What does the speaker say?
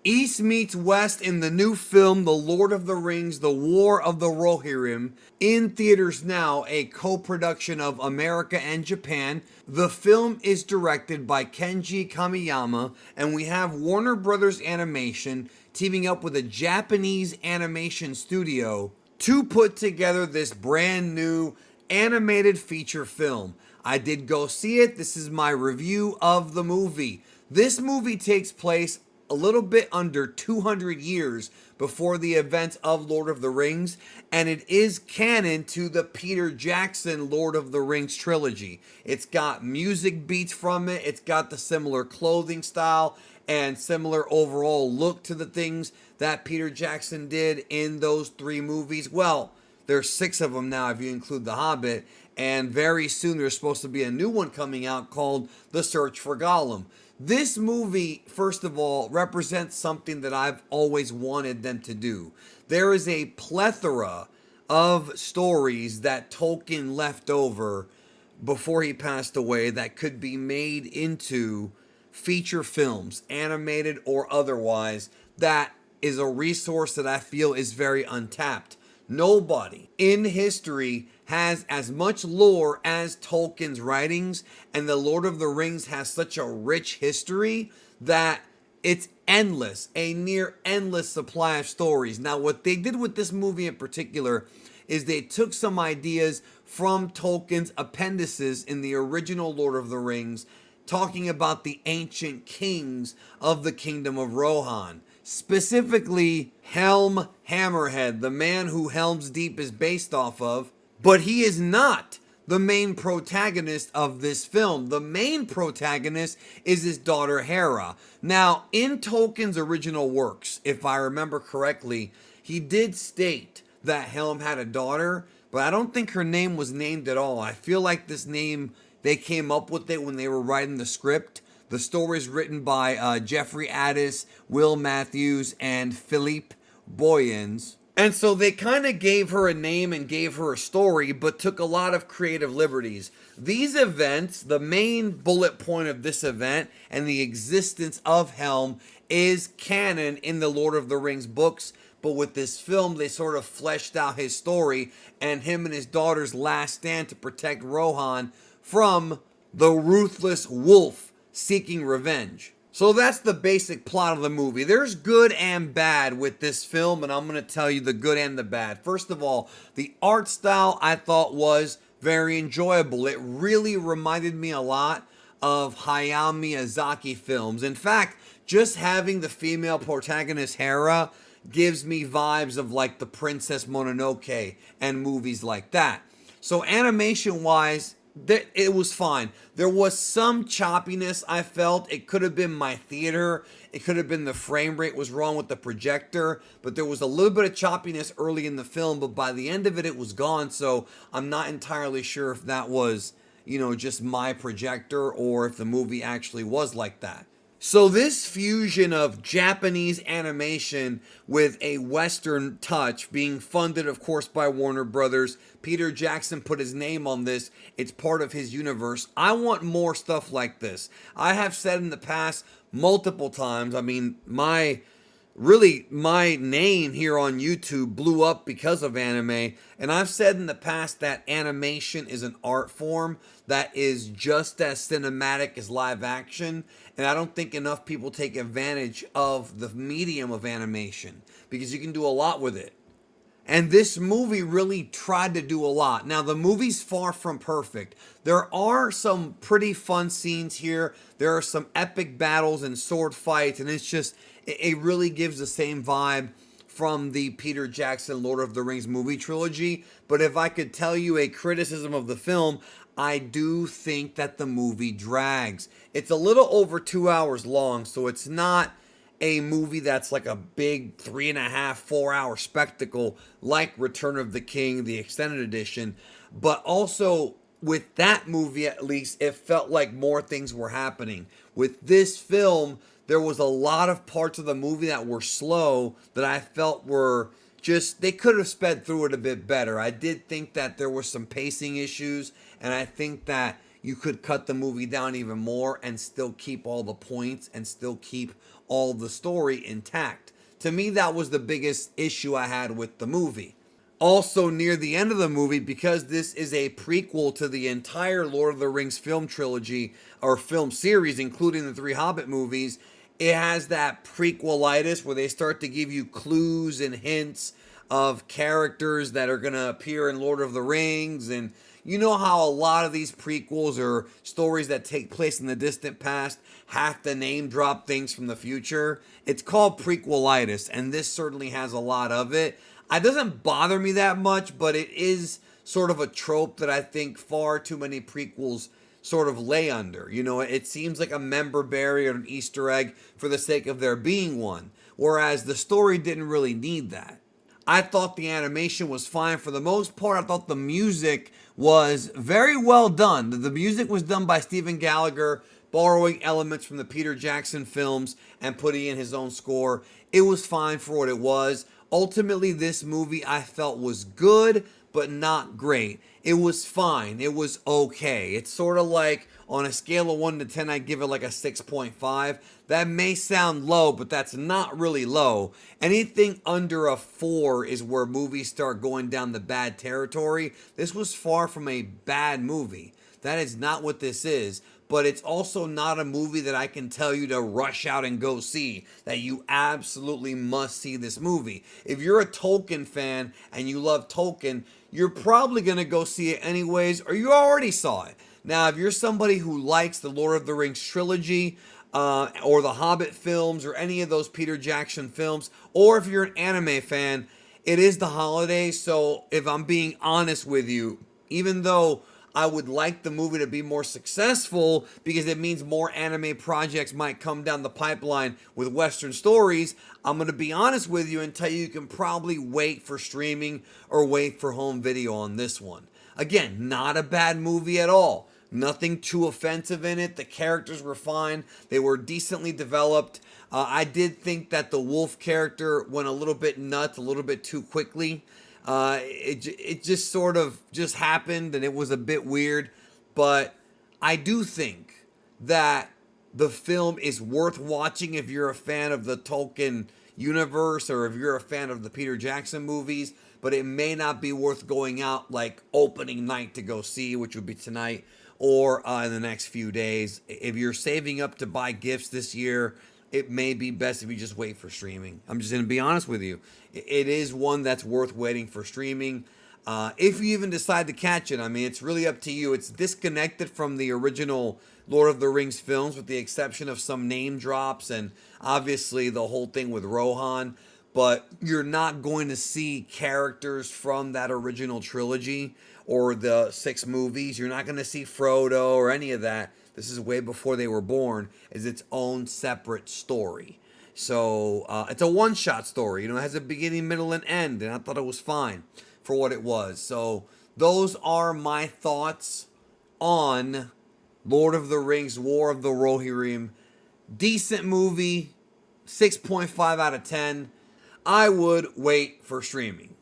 East meets West in the new film The Lord of the Rings, The War of the Rohirrim, in theaters now, a co-production of America and Japan. The film is directed by Kenji Kamiyama, and we have Warner Brothers Animation teaming up with a Japanese animation studio to put together this brand new animated feature film. I did go see it. This is my review of the movie. This movie takes place a little bit under 200 years before the events of Lord of the Rings, and it is canon to the Peter Jackson Lord of the Rings trilogy. It's got music beats from it, it's got the similar clothing style and similar overall look to the things that Peter Jackson did in those three movies. Well, there's six of them now if you include The Hobbit, and very soon there's supposed to be a new one coming out called The Search for Gollum. This movie, first of all, represents something that I've always wanted them to do. There is a plethora of stories that Tolkien left over before he passed away that could be made into feature films, animated or otherwise. That is a resource that I feel is very untapped. Nobody in history has as much lore as Tolkien's writings, and the Lord of the Rings has such a rich history that it's endless, a near endless supply of stories. Now, what they did with this movie in particular is they took some ideas from Tolkien's appendices in the original Lord of the Rings, talking about the ancient kings of the kingdom of Rohan. Specifically, Helm Hammerhead, the man who Helm's Deep is based off of, but he is not the main protagonist of this film. The main protagonist is his daughter Hera. Now, in Tolkien's original works, if I remember correctly, he did state that Helm had a daughter, but I don't think her name was named at all. I feel like this name, they came up with it when they were writing the script. The story is written by Jeffrey Addis, Will Matthews, and Philippe Boyens. And so they kind of gave her a name and gave her a story, but took a lot of creative liberties. These events, the main bullet point of this event and the existence of Helm is canon in the Lord of the Rings books. But with this film, they sort of fleshed out his story and him and his daughter's last stand to protect Rohan from the ruthless wolf seeking revenge. So that's the basic plot of the movie. There's good and bad with this film, and I'm going to tell you the good and the bad. First of all, the art style I thought was very enjoyable. It really reminded me a lot of Hayao Miyazaki films. In fact, just having the female protagonist Hera gives me vibes of like the Princess Mononoke and movies like that. So animation wise, it was fine. There was some choppiness I felt. It could have been my theater. It could have been the frame rate was wrong with the projector. But there was a little bit of choppiness early in the film. But by the end of it, it was gone. So I'm not entirely sure if that was, just my projector or if the movie actually was like that. So this fusion of Japanese animation with a Western touch, being funded, of course, by Warner Brothers. Peter Jackson put his name on this. It's part of his universe. I want more stuff like this. I have said in the past multiple times, my name here on YouTube blew up because of anime. And I've said in the past that animation is an art form that is just as cinematic as live action. And I don't think enough people take advantage of the medium of animation because you can do a lot with it. And this movie really tried to do a lot. Now, the movie's far from perfect. There are some pretty fun scenes here. There are some epic battles and sword fights, and it really gives the same vibe from the Peter Jackson Lord of the Rings movie trilogy. But if I could tell you a criticism of the film, I do think that the movie drags. It's a little over 2 hours long, so it's not a movie that's like a big 3.5, 4 hour spectacle like Return of the King, the extended edition. But also with that movie, at least, it felt like more things were happening. With this film, there was a lot of parts of the movie that were slow that I felt were just, they could have sped through it a bit better. I did think that there were some pacing issues, and I think that you could cut the movie down even more and still keep all the points and still keep all the story intact. To me, that was the biggest issue I had with the movie. Also, near the end of the movie, because this is a prequel to the entire Lord of the Rings film trilogy or film series, including the three Hobbit movies, it has that prequelitis where they start to give you clues and hints of characters that are going to appear in Lord of the Rings. And you know how a lot of these prequels or stories that take place in the distant past have to name drop things from the future? It's called prequelitis, and this certainly has a lot of it. It doesn't bother me that much, but it is sort of a trope that I think far too many prequels sort of lay under. You know, it seems like a member berry or an Easter egg for the sake of there being one, whereas the story didn't really need that. I thought the animation was fine for the most part. I thought the music was very well done. The music was done by Stephen Gallagher, borrowing elements from the Peter Jackson films and putting in his own score. It was fine for what it was. Ultimately, this movie I felt was good, but not great. It was fine. It was okay. It's sort of like on a scale of 1 to 10, I give it like a 6.5. That may sound low, but that's not really low. Anything under a 4 is where movies start going down the bad territory. This was far from a bad movie. That is not what this is. But it's also not a movie that I can tell you to rush out and go see, that you absolutely must see this movie. If you're a Tolkien fan and you love Tolkien, you're probably going to go see it anyways, or you already saw it. Now, if you're somebody who likes the Lord of the Rings trilogy, or the Hobbit films, or any of those Peter Jackson films, or if you're an anime fan, it is the holidays, so if I'm being honest with you, even though I would like the movie to be more successful because it means more anime projects might come down the pipeline with Western stories, I'm going to be honest with you and tell you can probably wait for streaming or wait for home video on this one. Again, not a bad movie at all. Nothing too offensive in it. The characters were fine. They were decently developed. I did think that the wolf character went a little bit nuts, a little bit too quickly. It just sort of just happened and it was a bit weird, but I do think that the film is worth watching if you're a fan of the Tolkien universe or if you're a fan of the Peter Jackson movies, but it may not be worth going out like opening night to go see, which would be tonight or in the next few days. If you're saving up to buy gifts this year, it may be best if you just wait for streaming. I'm just going to be honest with you. It is one that's worth waiting for streaming. If you even decide to catch it, I mean, it's really up to you. It's disconnected from the original Lord of the Rings films with the exception of some name drops and obviously the whole thing with Rohan. But you're not going to see characters from that original trilogy or the 6 movies. You're not going to see Frodo or any of that. This is way before they were born, is its own separate story. So it's a one-shot story. You know, it has a beginning, middle, and end, and I thought it was fine for what it was. So those are my thoughts on Lord of the Rings, War of the Rohirrim. Decent movie, 6.5 out of 10. I would wait for streaming.